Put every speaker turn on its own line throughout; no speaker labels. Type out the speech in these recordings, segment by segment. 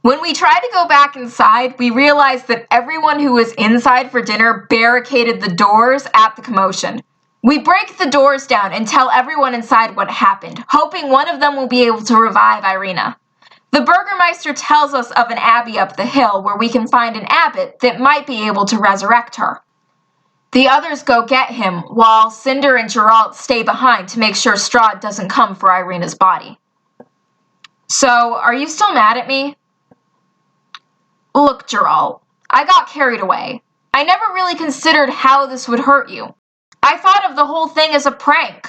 When we tried to go back inside, we realized that everyone who was inside for dinner barricaded the doors at the commotion. We break the doors down and tell everyone inside what happened, hoping one of them will be able to revive Irina. The Burgermeister tells us of an abbey up the hill where we can find an abbot that might be able to resurrect her. The others go get him, while Cinder and Geralt stay behind to make sure Strahd doesn't come for Irina's body. So, are you still mad at me? Look, Geralt, I got carried away. I never really considered how this would hurt you. I thought of the whole thing as a prank.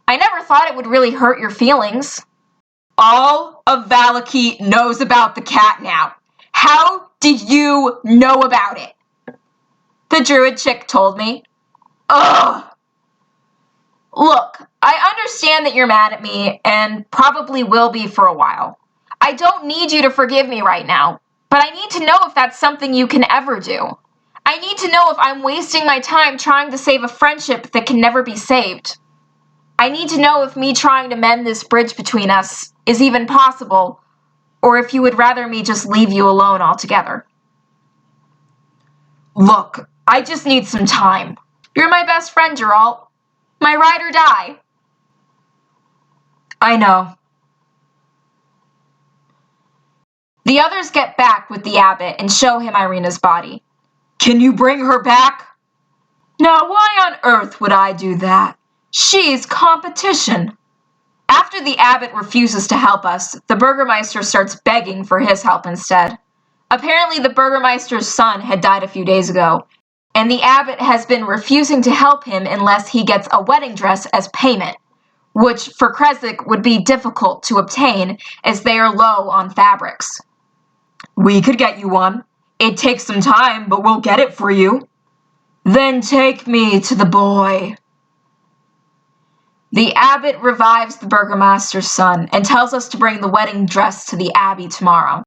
I never thought it would really hurt your feelings. All of Valakut knows about the cat now. How did you know about it? The druid chick told me. Ugh! Look, I understand that you're mad at me, and probably will be for a while. I don't need you to forgive me right now, but I need to know if that's something you can ever do. I need to know if I'm wasting my time trying to save a friendship that can never be saved. I need to know if me trying to mend this bridge between us is even possible, or if you would rather me just leave you alone altogether. Look, I just need some time. You're my best friend, Geralt. My ride or die. I know. The others get back with the abbot and show him Irina's body. Can you bring her back? Now, why on earth would I do that? She's competition. After the abbot refuses to help us, the Burgermeister starts begging for his help instead. Apparently, the Burgermeister's son had died a few days ago, and the abbot has been refusing to help him unless he gets a wedding dress as payment, which for Kresik would be difficult to obtain as they are low on fabrics. We could get you one. It takes some time, but we'll get it for you. Then take me to the boy. The abbot revives the Burgomaster's son and tells us to bring the wedding dress to the abbey tomorrow.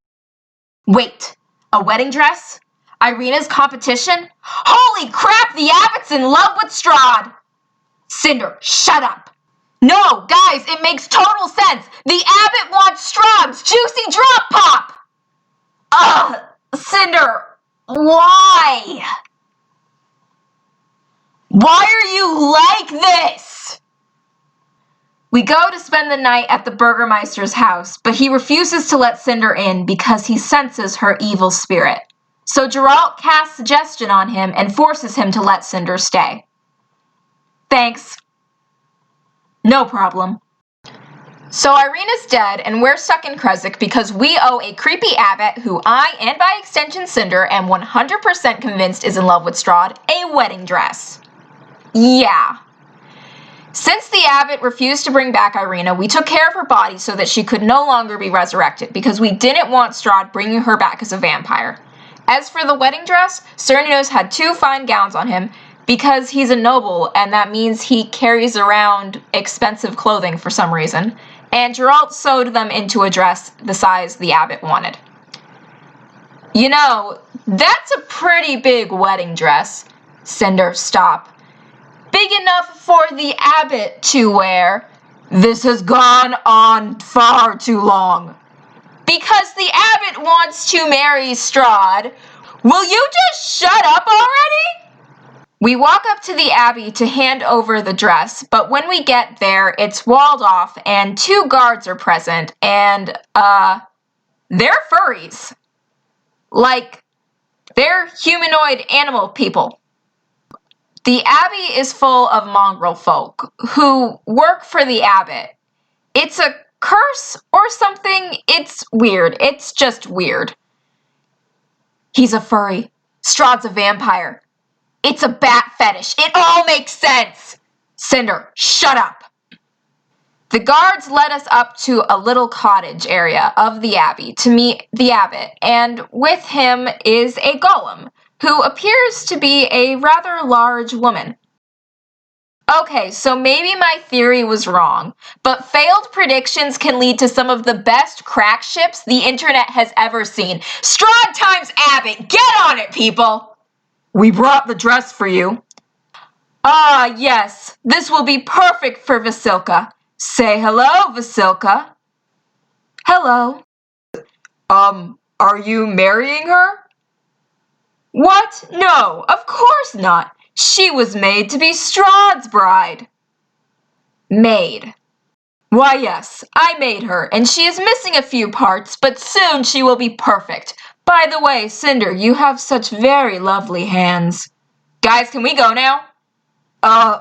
Wait, a wedding dress? Irina's competition? Holy crap, the abbot's in love with Strahd! Cinder, shut up! No, guys, it makes total sense! The abbot wants Strahd's juicy drop pop! Ugh, Cinder, why? Why are you like this? We go to spend the night at the Burgermeister's house, but he refuses to let Cinder in because he senses her evil spirit. So Geralt casts suggestion on him and forces him to let Cinder stay. Thanks. No problem. So Irina's dead, and we're stuck in Kresik because we owe a creepy abbot who I, and by extension Cinder, am 100% convinced is in love with Strahd, a wedding dress. Yeah. Since the abbot refused to bring back Irina, we took care of her body so that she could no longer be resurrected because we didn't want Strahd bringing her back as a vampire. As for the wedding dress, Cernunnos had 2 fine gowns on him because he's a noble and that means he carries around expensive clothing for some reason, and Geralt sewed them into a dress the size the abbot wanted. You know, that's a pretty big wedding dress. Cinder, stop. Big enough for the abbot to wear. This has gone on far too long. Because the abbot wants to marry Strahd. Will you just shut up already? We walk up to the abbey to hand over the dress, but when we get there, it's walled off and 2 guards are present, and, they're furries. Like, they're humanoid animal people. The abbey is full of mongrel folk who work for the abbot. It's a curse or something. It's weird. It's just weird. He's a furry. Strahd's a vampire. It's a bat fetish. It all makes sense. Cinder, shut up. The guards led us up to a little cottage area of the abbey to meet the abbot, and with him is a golem, who appears to be a rather large woman. Okay, so maybe my theory was wrong, but failed predictions can lead to some of the best crack ships the internet has ever seen. Strahd times Abbott, get on it, people! We brought the dress for you. Ah, yes, this will be perfect for Vasilka. Say hello, Vasilka. Hello. Are you marrying her? What? No, of course not. She was made to be Strahd's bride. Made. Why, yes, I made her, and she is missing a few parts, but soon she will be perfect. By the way, Cinder, you have such very lovely hands. Guys, can we go now?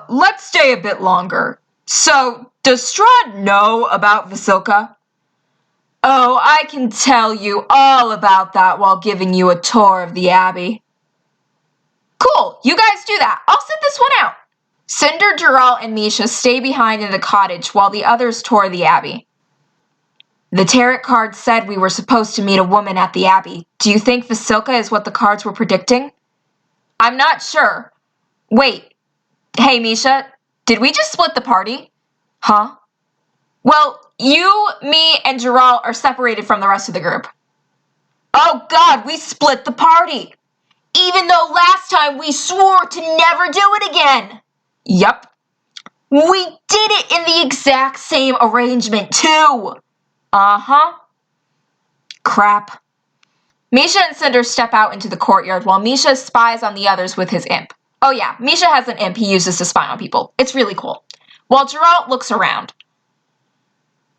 Let's stay a bit longer. So, does Strahd know about Vasilka? Oh, I can tell you all about that while giving you a tour of the Abbey. Cool, you guys do that. I'll sit this one out. Cinder, Geralt, and Misha stay behind in the cottage while the others tour the Abbey. The tarot cards said we were supposed to meet a woman at the Abbey. Do you think Vasilka is what the cards were predicting? I'm not sure. Wait. Hey, Misha, did we just split the party? Huh? Well, you, me, and Geralt are separated from the rest of the group. Oh God, we split the party! Even though last time we swore to never do it again! Yup. We did it in the exact same arrangement, too! Uh-huh. Crap. Misha and Cinder step out into the courtyard while Misha spies on the others with his imp. Oh yeah, Misha has an imp he uses to spy on people. It's really cool. While Geralt looks around.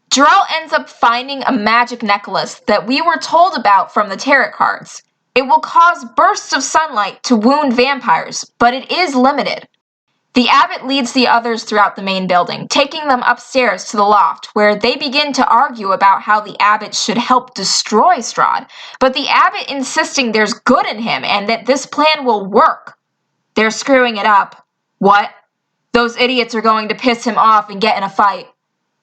Geralt ends up finding a magic necklace that we were told about from the tarot cards. It will cause bursts of sunlight to wound vampires, but it is limited. The abbot leads the others throughout the main building, taking them upstairs to the loft, where they begin to argue about how the abbot should help destroy Strahd, but the abbot insisting there's good in him and that this plan will work. They're screwing it up. What? Those idiots are going to piss him off and get in a fight.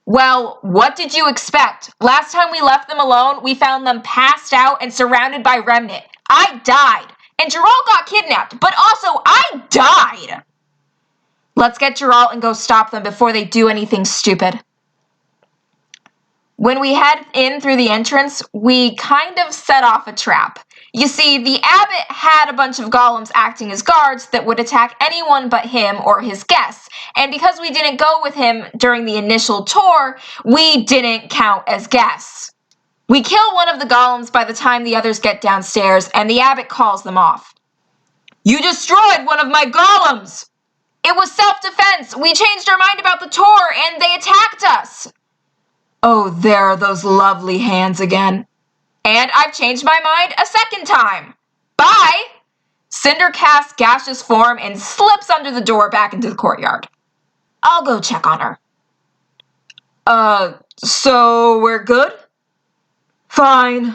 Well, what did you expect? Last time we left them alone, we found them passed out and surrounded by Remnant. I died. And Geralt got kidnapped, but also I died. Let's get Geralt and go stop them before they do anything stupid. When we head in through the entrance, we kind of set off a trap. You see, the abbot had a bunch of golems acting as guards that would attack anyone but him or his guests, and because we didn't go with him during the initial tour, we didn't count as guests. We kill one of the golems by the time the others get downstairs, and the abbot calls them off. You destroyed one of my golems! It was self-defense! We changed our mind about the tour, and they attacked us! Oh, there are those lovely hands again. And I've changed my mind a second time. Bye! Cinder casts gaseous form and slips under the door back into the courtyard. I'll go check on her. So we're good? Fine.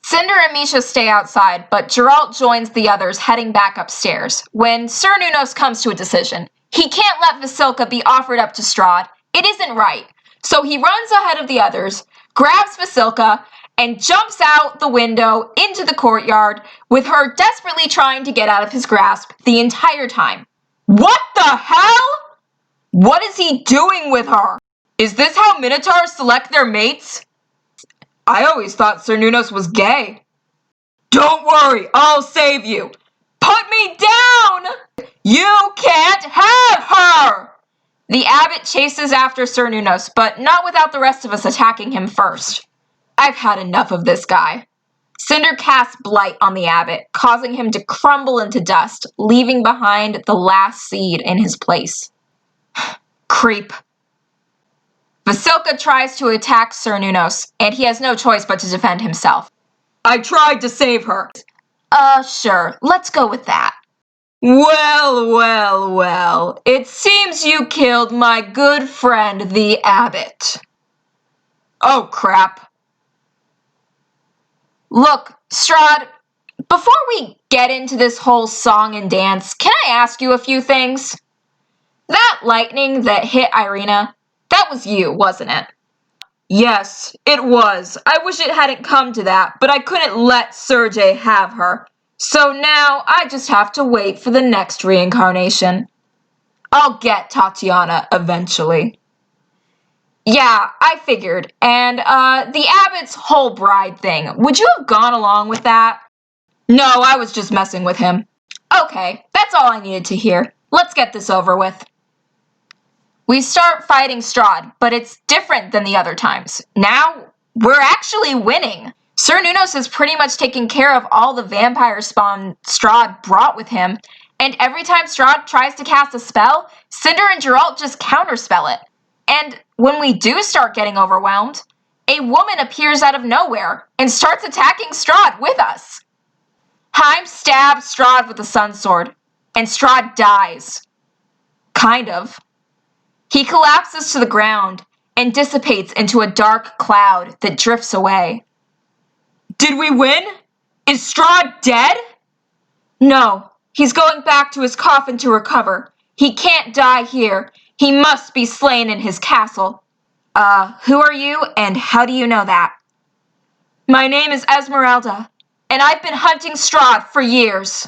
Cinder and Misha stay outside, but Geralt joins the others heading back upstairs. When Sir Nunos comes to a decision, he can't let Vasilka be offered up to Strahd. It isn't right. So he runs ahead of the others, grabs Vasilka, and jumps out the window into the courtyard, with her desperately trying to get out of his grasp the entire time. What the hell? What is he doing with her? Is this how Minotaurs select their mates? I always thought Sir Nunos was gay. Don't worry, I'll save you. Put me down! You can't have her! The abbot chases after Sir Nunos, but not without the rest of us attacking him first. I've had enough of this guy. Cinder casts Blight on the abbot, causing him to crumble into dust, leaving behind the last seed in his place. Creep. Vasilka tries to attack Sir Nunos, and he has no choice but to defend himself. I tried to save her. Sure, let's go with that. Well, it seems you killed my good friend the abbot. Oh, crap. Look, Strahd, before we get into this whole song and dance, can I ask you a few things? That lightning that hit Irina, that was you, wasn't it? Yes, it was. I wish it hadn't come to that, but I couldn't let Sergei have her. So now I just have to wait for the next reincarnation. I'll get Tatiana eventually. Yeah, I figured. And, the abbot's whole bride thing. Would you have gone along with that? No, I was just messing with him. Okay, that's all I needed to hear. Let's get this over with. We start fighting Strahd, but it's different than the other times. Now, we're actually winning. Sir Nunos has pretty much taken care of all the vampire spawn Strahd brought with him, and every time Strahd tries to cast a spell, Cinder and Geralt just counterspell it. And when we do start getting overwhelmed, a woman appears out of nowhere and starts attacking Strahd with us. Heim stabs Strahd with the Sun Sword, and Strahd dies. Kind of. He collapses to the ground and dissipates into a dark cloud that drifts away. Did we win? Is Strahd dead? No, he's going back to his coffin to recover. He can't die here. He must be slain in his castle. Who are you, and how do you know that? My name is Esmeralda, and I've been hunting Strahd for years.